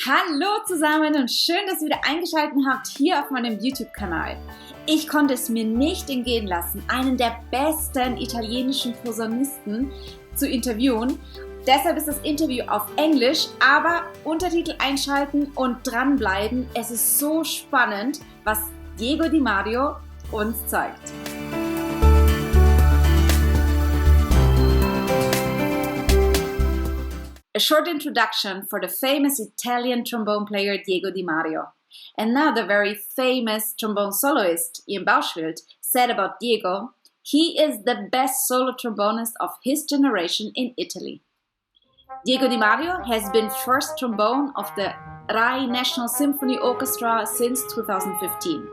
Hallo zusammen und schön, dass ihr wieder eingeschaltet habt hier auf meinem YouTube-Kanal. Ich konnte es mir nicht entgehen lassen, einen der besten italienischen Posaunisten zu interviewen. Deshalb ist das Interview auf Englisch, aber Untertitel einschalten und dranbleiben. Es ist so spannend, was Diego Di Mario uns zeigt. A short introduction for the famous Italian trombone player Diego Di Mario. Another very famous trombone soloist, Ian Bauschwild, said about Diego, he is the best solo trombonist of his generation in Italy. Diego Di Mario has been first trombone of the Rai National Symphony Orchestra since 2015.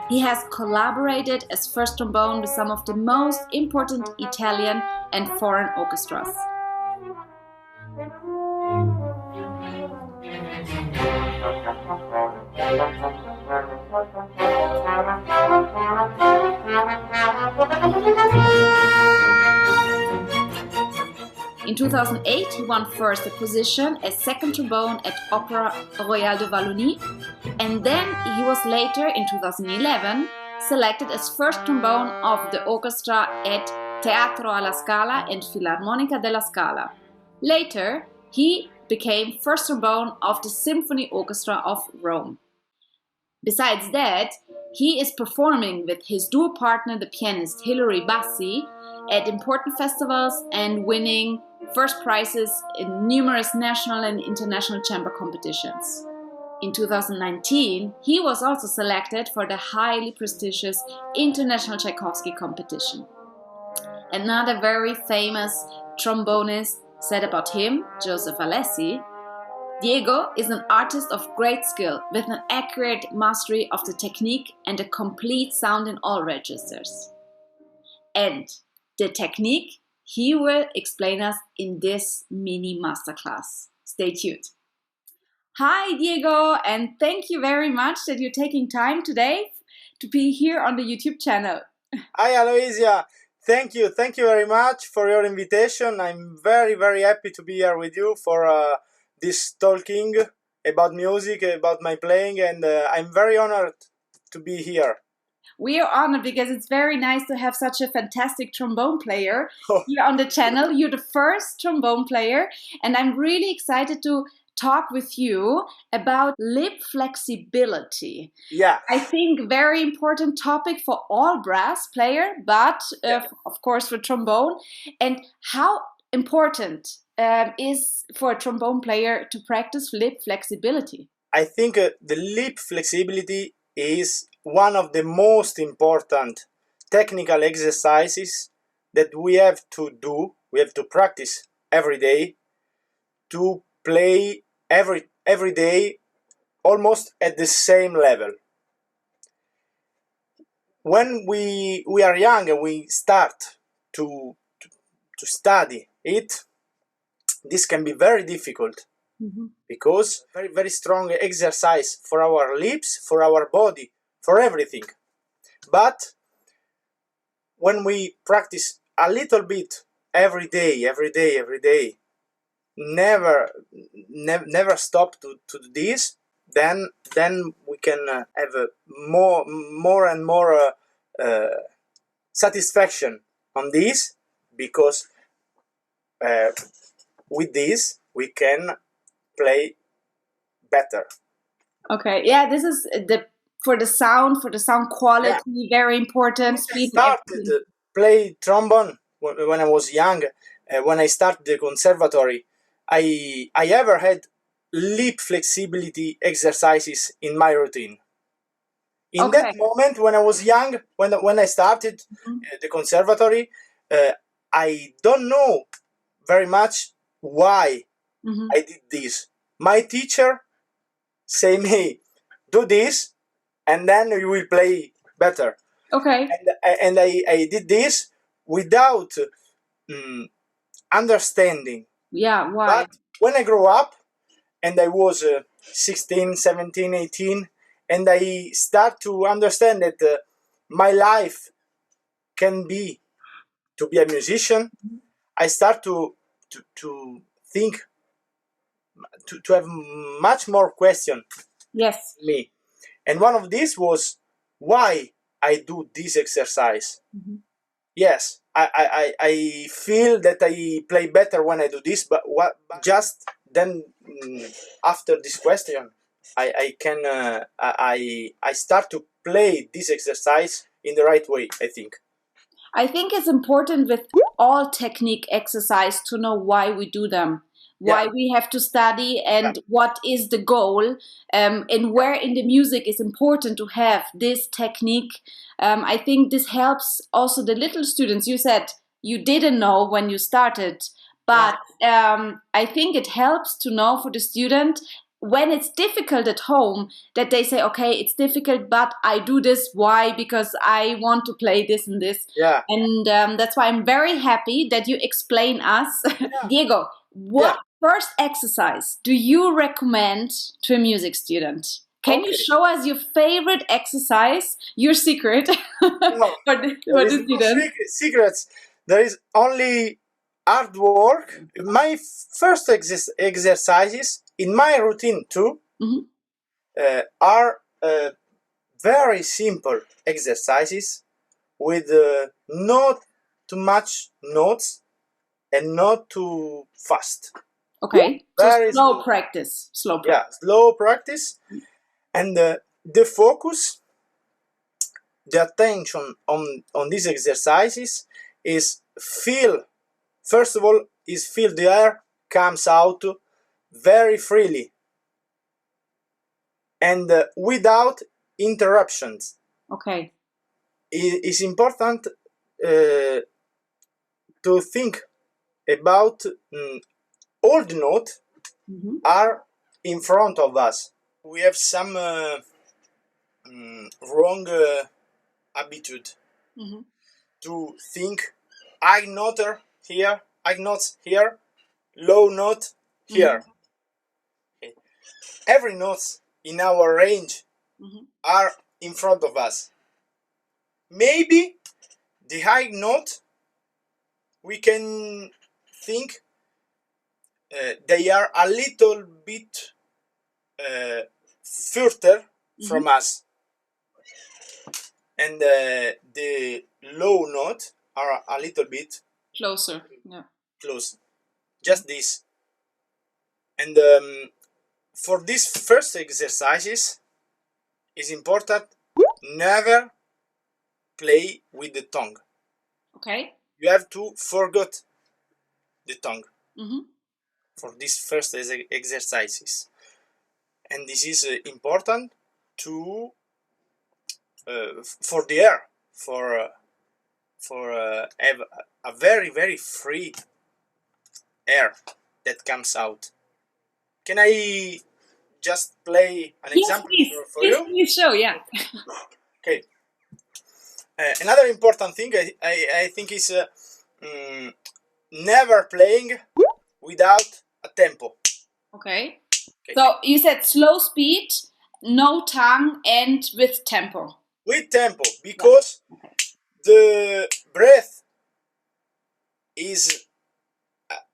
He has collaborated as first trombone with some of the most important Italian and foreign orchestras. In 2008, he won first a position as second trombone at Opera Royale de Wallonie, and then he was later, in 2011, selected as first trombone of the orchestra at Teatro alla Scala and Filarmonica della Scala. Later, he became first trombone of the Symphony Orchestra of Rome. Besides that, he is performing with his duo partner, the pianist Hilary Bassi, at important festivals and winning first prizes in numerous national and international chamber competitions. In 2019, he was also selected for the highly prestigious International Tchaikovsky competition. Another very famous trombonist said about him, Joseph Alessi, Diego is an artist of great skill with an accurate mastery of the technique and a complete sound in all registers. And the technique he will explain us in this mini masterclass. Stay tuned. Hi Diego, and thank you very much that you're taking time today to be here on the YouTube channel. Hi Aloysia, thank you very much for your invitation. I'm very happy to be here with you for this talking about music, about my playing, and I'm very honored to be here. We are honored because it's very nice to have such a fantastic trombone player here on the channel. You're the first trombone player, and I'm really excited to talk with you about lip flexibility. Yeah. I think very important topic for all brass player, but of course for trombone. And how important is for a trombone player to practice lip flexibility? I think the lip flexibility is one of the most important technical exercises that we have to do, we have to practice every day to play every day almost at the same level. When we are young and we start to study it, this can be very difficult because very strong exercise for our lips, for our body, for everything. But when we practice a little bit every day, never stop to do this, then we can have more and more satisfaction on this, because with this we can play better. Okay, yeah, this is for the sound quality, very important. I started to play trombone when I was young. When I started the conservatory, I ever had lip flexibility exercises in my routine. In that moment, when I was young, when I started the conservatory, I don't know very much why I did this. My teacher say me, do this, and then you will play better. Okay. And I did this without understanding. Yeah, why? But when I grew up and I was 16, 17, 18, and I start to understand that my life can be to be a musician, I start to think to have much more question. Yes. Me, and one of these was why I do this exercise. Mm-hmm. Yes, I feel that I play better when I do this, but just then after this question, I can I start to play this exercise in the right way, I think. I think it's important with all technique exercise to know why we do them, why Yeah. we have to study, and what is the goal, and where in the music is important to have this technique. I think this helps also the little students. You said you didn't know when you started, but I think it helps to know for the student when it's difficult at home that they say, okay, it's difficult, but I do this. Why? Because I want to play this and this. Yeah. And that's why I'm very happy that you explain us. Yeah. Diego, what first exercise do you recommend to a music student? Can you show us your favorite exercise, your secret No, for the no student? secrets. There is only hard work. My first exercises in my routine too are very simple exercises with not too much notes and not too fast. Okay, so Very slow practice. Slow practice. Yeah, slow practice, and the focus, the attention on these exercises is feel. First of all, is feel the air comes out very freely and without interruptions. Okay. It's important to think about all the notes are in front of us. We have some wrong attitude to think high note here, high notes here, low note here. Okay. Every note in our range are in front of us. Maybe the high note we can think they are a little bit further from us, and the low note are a little bit closer. Yeah. Close. Just this. And for these first exercises, it's important never play with the tongue. Okay. You have to forget the tongue for these first exercises, and this is important to for the air, for have a very free air that comes out. Can I just play an example for you? Please show, yeah. Okay. Another important thing I think is never playing without a tempo. Okay. So you said slow speed, no tongue, and with tempo. With tempo, because the breath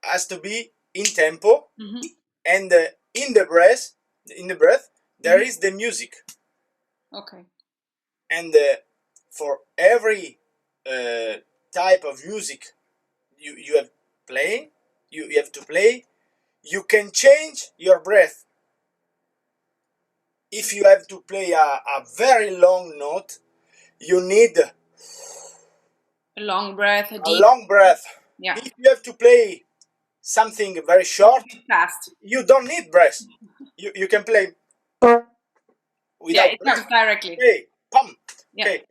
has to be in tempo, and in the breath there is the music. Okay. And for every type of music you have playing, you have to play, you can change your breath. If you have to play a very long note, you need a long breath, a long breath. Yeah. If you have to play something very short, fast, you don't need breath. You can play without it breath. comes directly. Okay, pum. Yeah. Okay.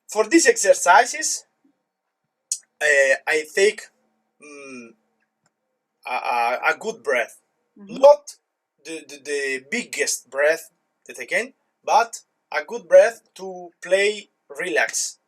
For these exercises, I take a good breath, not the biggest breath that I can, but a good breath to play relax.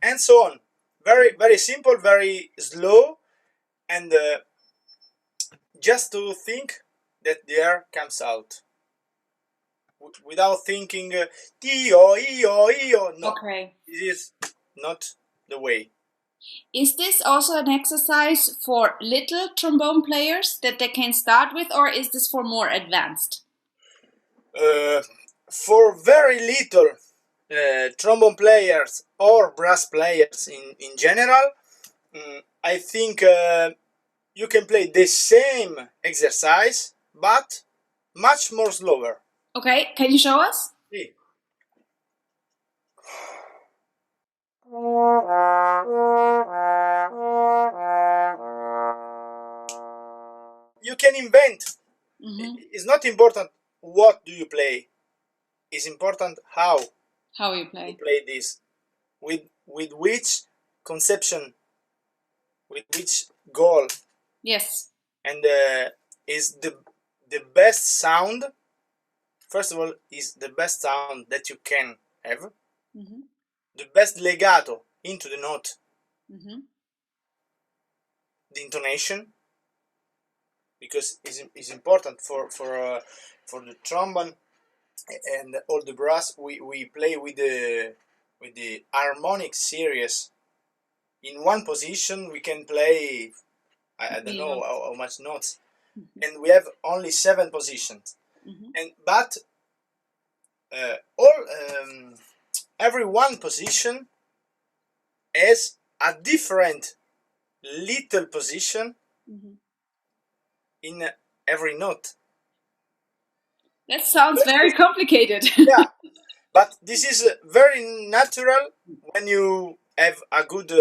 and so on. Very simple, very slow, and just to think that the air comes out without thinking io io io. No, Okay. this is not the way. Is this also an exercise for little trombone players that they can start with, or is this for more advanced? For very little trombone players or brass players in general, I think you can play the same exercise but much more slower. Okay, can you show us? See. You can invent. It's not important what do you play. It's important how you you play this, with which conception, with which goal. Yes. And is the best sound. First of all, is the best sound that you can have. The best legato into the note. The intonation, because it's important for the trombone and all the brass. We play with the harmonic series. In one position we can play I don't know how much notes, and we have only 7 positions. And but every one position has a different little position in every note. That sounds very complicated. Yeah, but this is very natural when you have a good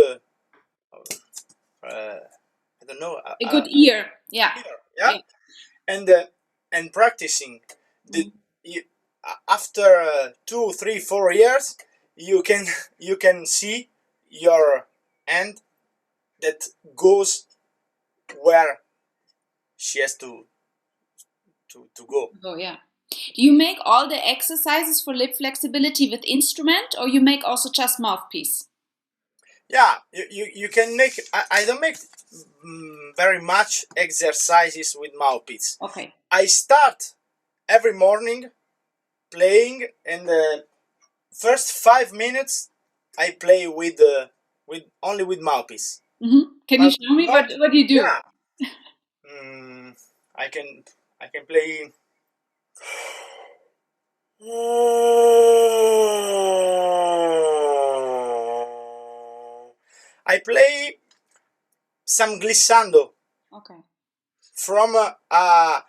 I don't know, a good ear. Yeah. Ear, yeah. And practicing after 2, 3, 4 years, you can see your hand that goes where she has to go. Oh yeah. Do you make all the exercises for lip flexibility with instrument, or you make also just mouthpiece? Yeah, you can make. I don't make very much exercises with mouthpiece. Okay. I start every morning playing, and the first 5 minutes I play with only with mouthpiece. Can you show me what you do? Yeah. I can play. I play some glissando. Okay. From a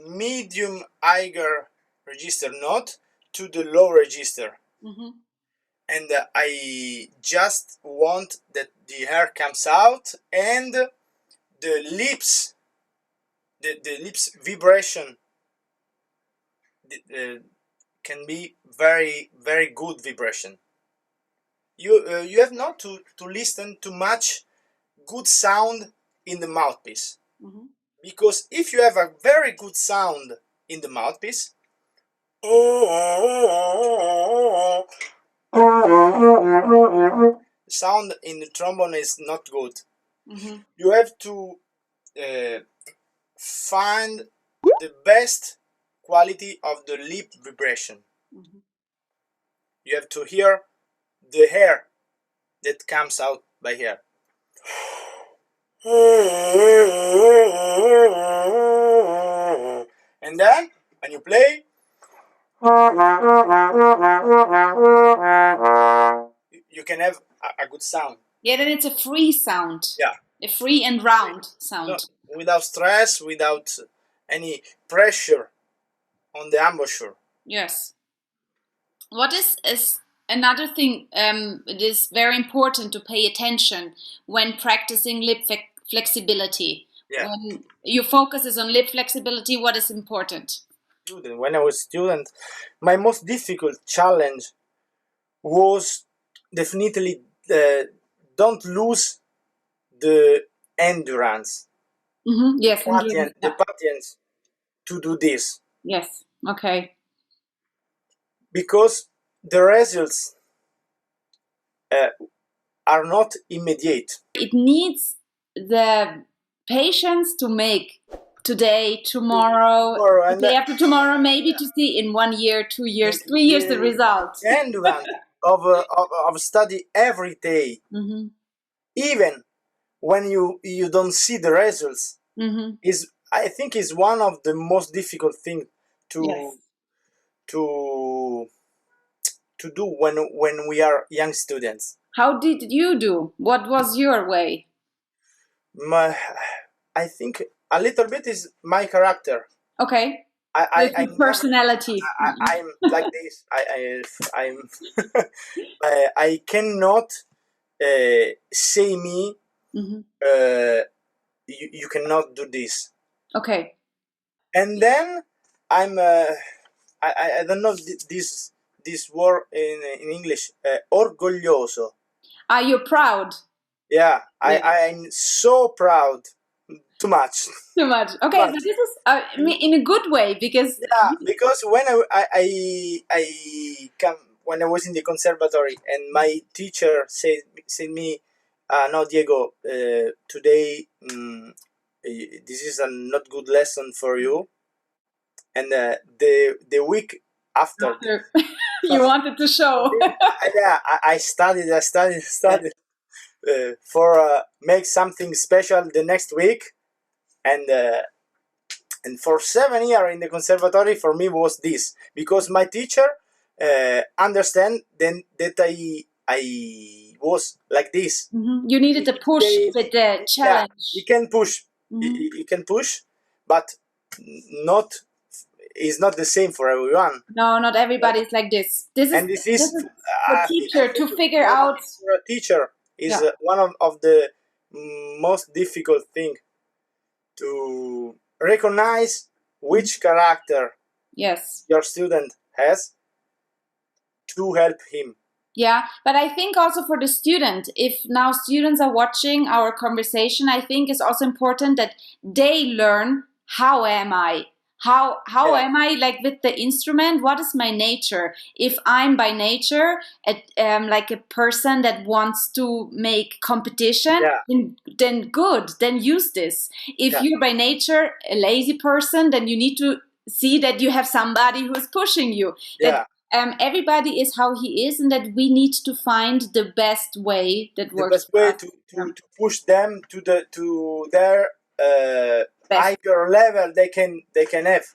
medium higher register note to the low register. And I just want that the air comes out and the lips vibration can be very, very good vibration. You have not to listen to much good sound in the mouthpiece, because if you have a very good sound in the mouthpiece, sound in the trombone is not good. You have to find the best quality of the lip vibration. You have to hear the air that comes out by here. And then when you play, you can have a good sound. Yeah, then it's a free sound. Yeah. A free and round sound. No, without stress, without any pressure on the embouchure. Yes. What is another thing? It is very important to pay attention when practicing lip flexibility. Yeah. When your focus is on lip flexibility, what is important? When I was a student, my most difficult challenge was definitely don't lose the endurance. Yes, the patience to do this. Yes. Okay. Because the results are not immediate. It needs the patience to make today, tomorrow, And day after tomorrow, maybe to see in 1 year, 2 years, 3 years the result. And of study every day, Mm-hmm. even when you don't see the results, Mm-hmm. I think is one of the most difficult thing to Yes. to do when we are young students. How did you do? What was your way? I think a little bit is my character. Okay. I'm personality. I'm like this. I'm I cannot say me. Mm-hmm. You cannot do this. Okay. And then I'm I don't know this word in English. Orgoglioso. Are you proud? Yeah, Yeah. I'm so proud. Too much. Too much. Okay, But- so this is in a good way because Yeah, because when I come when I was in the conservatory and my teacher said me, no, Diego, today this is a not good lesson for you. And the week after, you wanted to show. yeah, I studied for make something special the next week, and for 7 years in the conservatory for me was this, because my teacher understand then that I was like this. Mm-hmm. You needed to push with the challenge. Yeah, you can push. Mm-hmm. You can push, but not is not the same for everyone. No, not everybody is like this. This is for teacher to figure out. For a teacher is one of the most difficult thing to recognize which character Yes. your student has to help him. Yeah, but I think also for the student, if now students are watching our conversation, I think it's also important that they learn how am I? How am I like with the instrument? What is my nature? If I'm by nature like a person that wants to make competition, then good, then use this. If you're by nature a lazy person, then you need to see that you have somebody who is pushing you. Yeah. Everybody is how he is, and that we need to find the best way that works. The best way to push them to their higher level they can have.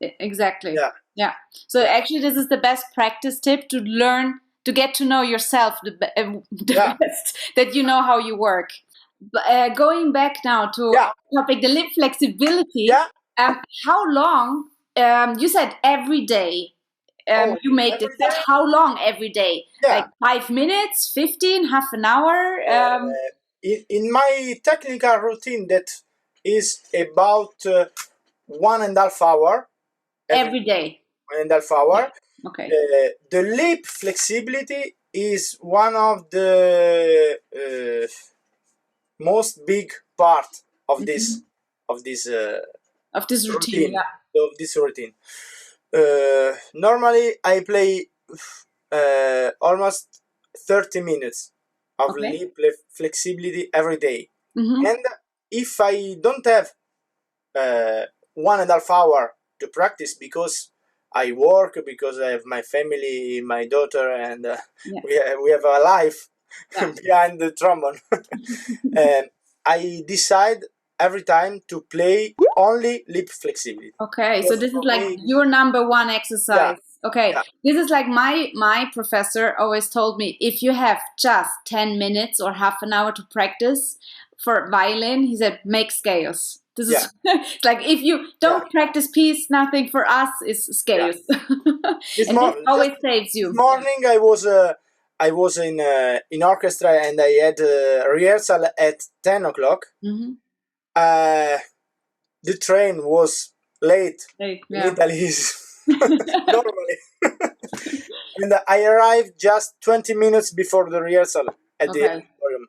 Exactly. Yeah. So actually, this is the best practice tip to learn to get to know yourself the best, that you know how you work. But, going back now to topic, the lip flexibility. Yeah. How long? You said every day. You make this. But how long every day? Yeah. Like 5 minutes, 15, half an hour. In my technical routine, that is about 1.5 hours every day. 1.5 hours. Yeah. Okay. The lip flexibility is one of the most big part of this routine. Yeah. Of this routine. Normally I play almost 30 minutes of lip flexibility every day. Mm-hmm. And if I don't have 1.5 hours to practice, because I work, because I have my family, my daughter, and we have a life behind the trombone, and I decide every time to play only lip flexibility. Okay, so this is like your number one exercise. Yeah. Okay, Yeah. This is like my professor always told me, if you have just 10 minutes or half an hour to practice for violin, he said, make scales. This is it's like, if you don't practice piece, nothing for us is scales. And this always saves you. This morning I was in orchestra, and I had a rehearsal at 10 o'clock. Mm-hmm. The train was late. In Italy normally. And I arrived just 20 minutes before the rehearsal at the auditorium.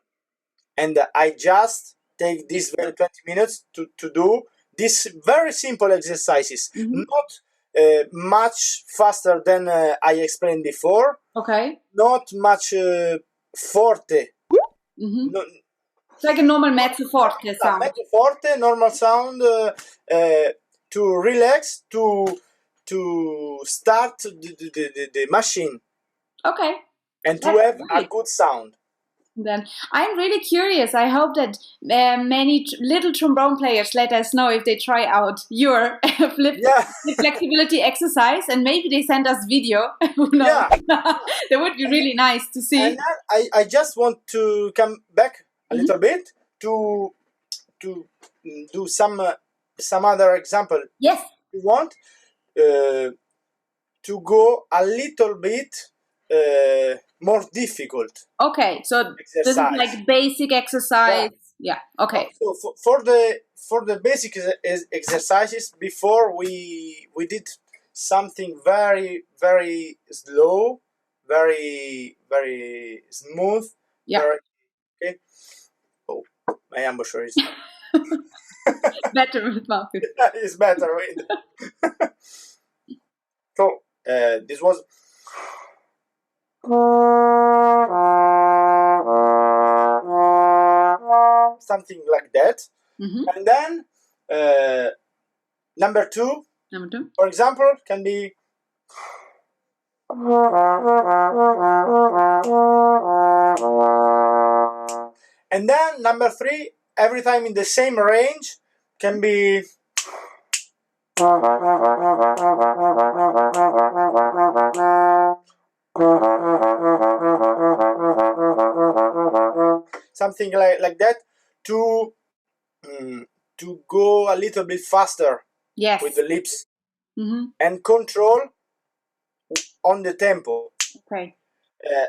And I just take these 20 minutes to do these very simple exercises. Mm-hmm. Not much faster than I explained before. Okay. Not much forte. Mm-hmm. No, It's like a normal mezzo forte sound. mezzo forte, normal sound, to relax, to start the machine. Okay. And to That's have a great. good sound. Then I'm really curious. I hope that many little trombone players let us know if they try out your flexibility exercise, and maybe they send us video. Who knows? Yeah. That would be really nice to see. And I just want to come back a little bit to do some other example. Yes. You want to go a little bit more difficult. Okay, so this is like basic exercise. Yeah. Okay. So for the basic exercises, before we did something very, very slow, very, very smooth. Yeah. Okay. Oh, my embouchure is better with mouth. It's better with. So this was. Something like that. And then number two, for example, can be and then number three, every time in the same range, can be something like that, to go a little bit faster. Yes. With the lips. And control on the tempo. Okay.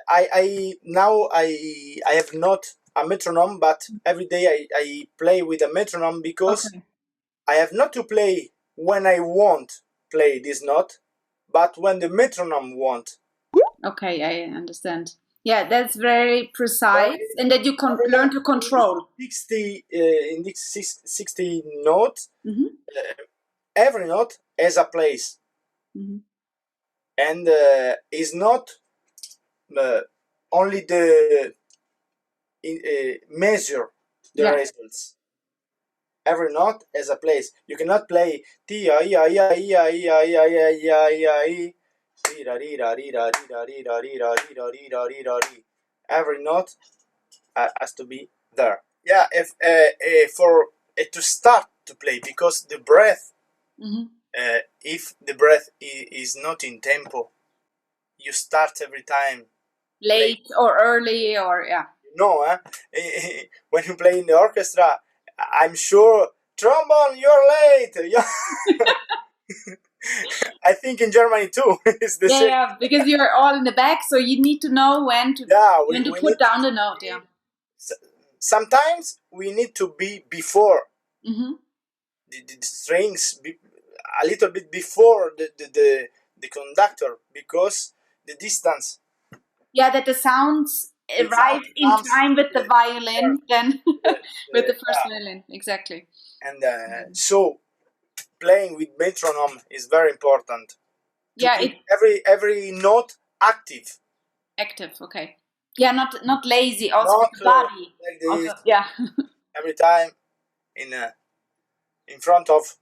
I now I have not a metronome, but every day I play with a metronome, because I have not to play when I want play this note, but when the metronome want. Okay, I understand. Yeah, that's very precise, and that you can learn to control. 60 in this 60 notes, every note has a place, and is not only the measure the results. Every note has a place. You cannot play T I I I I I I I. Every note has to be there. Yeah, if for to start to play, because the breath, if the breath is not in tempo, you start every time late or early, or when you play in the orchestra, I'm sure, trombone, you're late. I think in Germany too it's the same. Yeah, because you're all in the back, so you need to know when to we put down the note. Yeah. Sometimes we need to be before the strings, a little bit before the conductor, because the distance. Yeah, that the sounds arrive in time with the violin, then with the first violin, exactly. And so playing with metronome is very important. Yeah, every note active. Active, okay. Yeah, not lazy. Also with the body. Like this, also, yeah. Every time in front of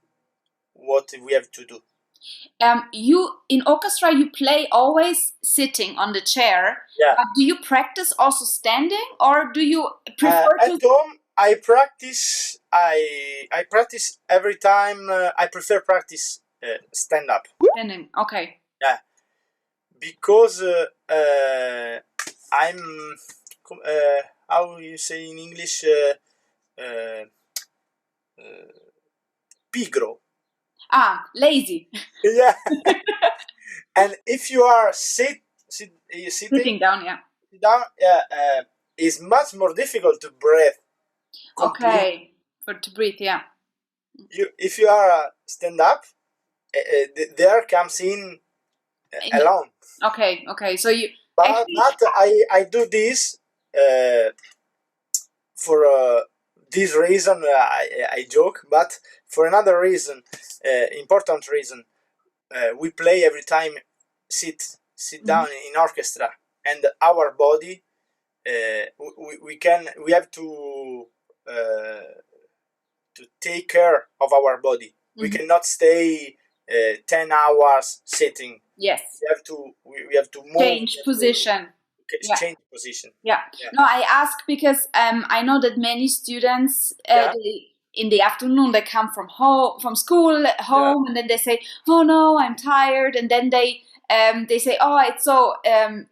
what we have to do. You in orchestra, you play always sitting on the chair. Yeah. Do you practice also standing, or do you prefer to? At home, I practice. I practice every time. I prefer practice stand up. Standing, okay. Yeah, because I'm how you say in English, pigro. Lazy. Yeah. And if you are sitting down, is much more difficult to breathe. Okay, to breathe, yeah. If you are stand up, the air comes in alone. Okay. So you. But I do this for this reason. I joke, but for another reason, important reason, we play every time sit down in orchestra, and our body we have to take care of our body. We cannot stay 10 hours sitting. Yes. We have to move. Change position. Change position. Yeah. No, I ask because I know that many students in the afternoon they come from school home, and then they say, "Oh no, I'm tired," and then they say, "Oh, it's so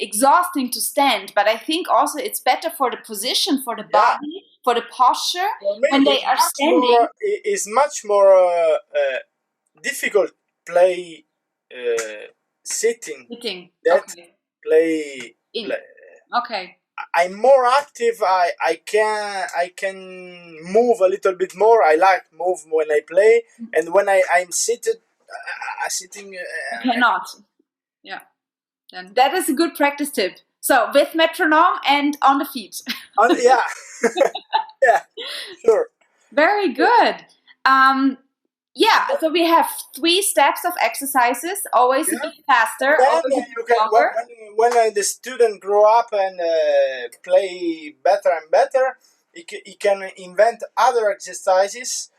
exhausting to stand." But I think also it's better for the position, for the body, for the posture when they are standing. It's much more difficult play sitting. Play. Okay. I'm more active. I can move a little bit more. I like move when I play, and when I'm sitting. You cannot. Yeah. Then that is a good practice tip. So with metronome and on the feet. Yeah. Yeah. Sure. Very good. Yeah, so we have 3 steps of exercises, always a bit faster, always a bit longer. When the student grow up and play better and better, he can invent other exercises.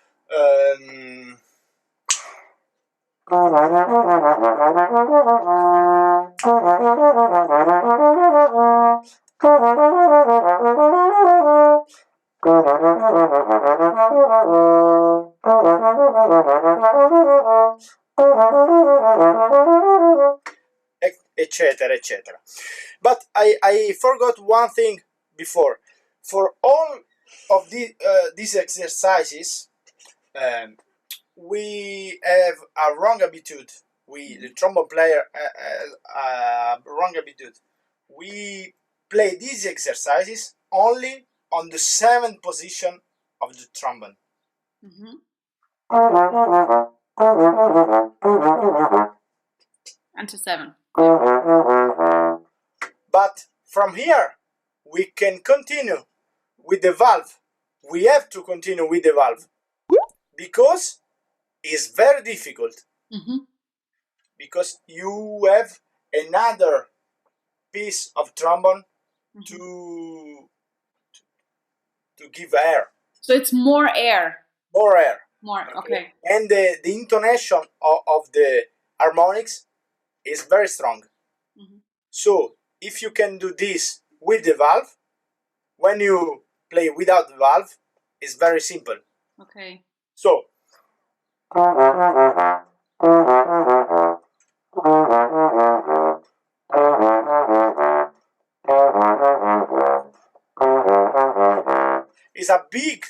Etc. etc. But I forgot one thing before. For all of these exercises, we have a wrong attitude. The trombone player a wrong attitude. We play these exercises only on the 7th position of the trombone. Until 7. But from here, we can continue with the valve. We have to continue with the valve because it's very difficult. Because you have another piece of trombone to give air. So it's more air. More air. Okay. And the intonation of the harmonics is very strong. So if you can do this with the valve, when you play without the valve, it's very simple. Okay. So it's a big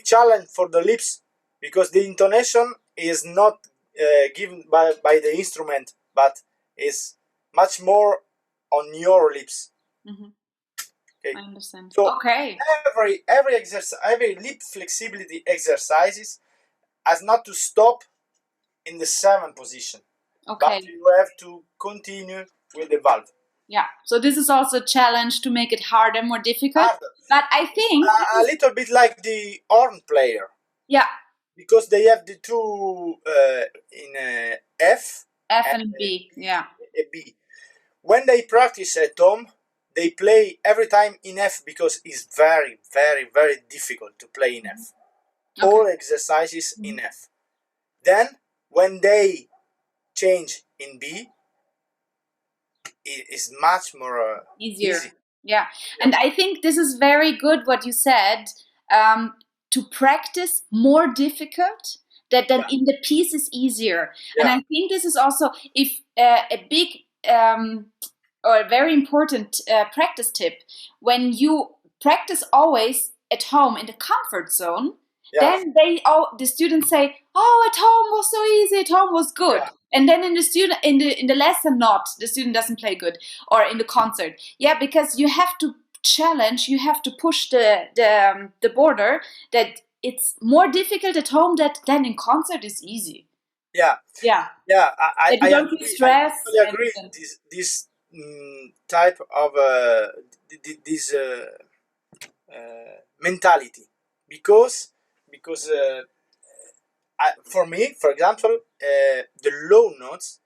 challenge for the lips because the intonation is not given by the instrument, but is much more on your lips. Okay. I understand. So every exercise, every lip flexibility exercises has not to stop in the 7th position. Okay. But you have to continue with the valve. Yeah. So this is also a challenge to make it harder, more difficult. But I think a little bit like the horn player. Yeah. Because they have the 2 in F and B. Yeah. A B. When they practice at home, they play every time in F because it's very, very, very difficult to play in F. All exercises in F. Then when they change in B, it is much more easier. Yeah. And I think this is very good what you said, to practice more difficult than in the piece is easier. And I think this is also if a big or a very important practice tip. When you practice always at home in the comfort zone, then the students say, "Oh, at home was so easy. At home was good." And then in the lesson, the student doesn't play good, or in the concert. Yeah, because you have to challenge. You have to push the border that it's more difficult at home than in concert is easy. Yeah. I don't feel stress. I agree. This type of this mentality because for me, for example, the low notes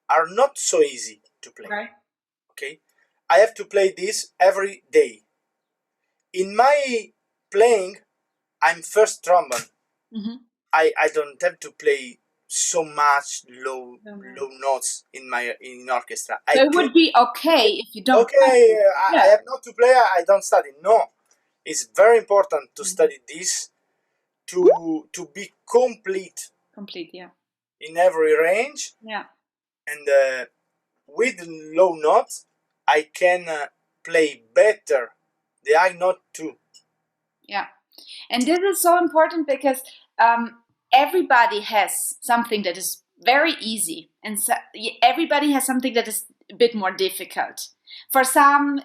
are not so easy to play. Okay, I have to play this every day. In my playing, I'm first trombone. Mm-hmm. I don't have to play so much low notes in orchestra. So it would be okay if you don't. Okay, Yeah. I have not to play. I don't study. No, it's very important to study this to be complete Complete, yeah. in every range. Yeah. And with low notes, I can play better the high note too. Yeah. And this is so important because everybody has something that is very easy, and everybody has something that is a bit more difficult. For some,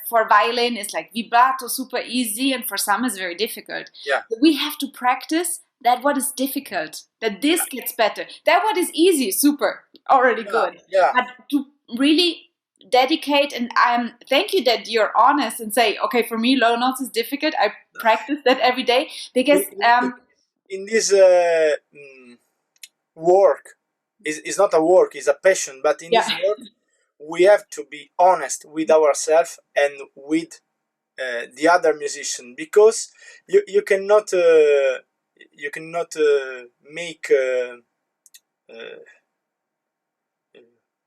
for violin, it's like vibrato, super easy, and for some, it's very difficult. Yeah. But we have to practice that what is difficult, that this gets better. That what is easy, super, already good. Yeah. But to really dedicate, and thank you that you're honest and say, okay, for me low notes is difficult. I practice that every day because in this work is not a work, it's a passion, but in this work we have to be honest with ourselves and with the other musician, because you cannot make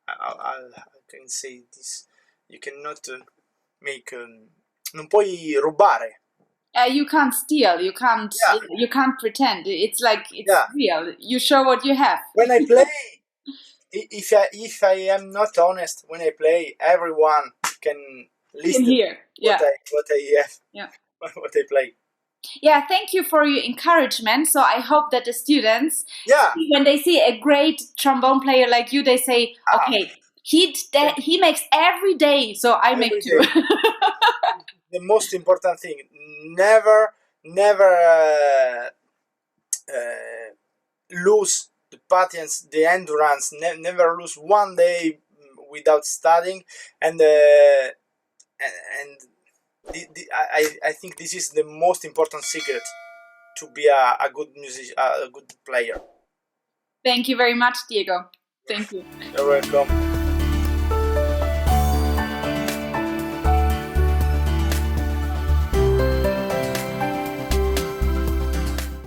I can say this, you cannot make non puoi rubare. You can't steal, you can't pretend. It's like it's real. You show what you have. When I play, if I am not honest when I play, everyone can listen hear what I have, what I play. Yeah, thank you for your encouragement. So I hope that the students, when they see a great trombone player like you, they say, okay, he makes every day, so I make too. The most important thing, never lose the patience, the endurance, never lose one day without studying, and I think this is the most important secret to be a good musician, a good player. Thank you very much, Diego. Thank you. You're welcome.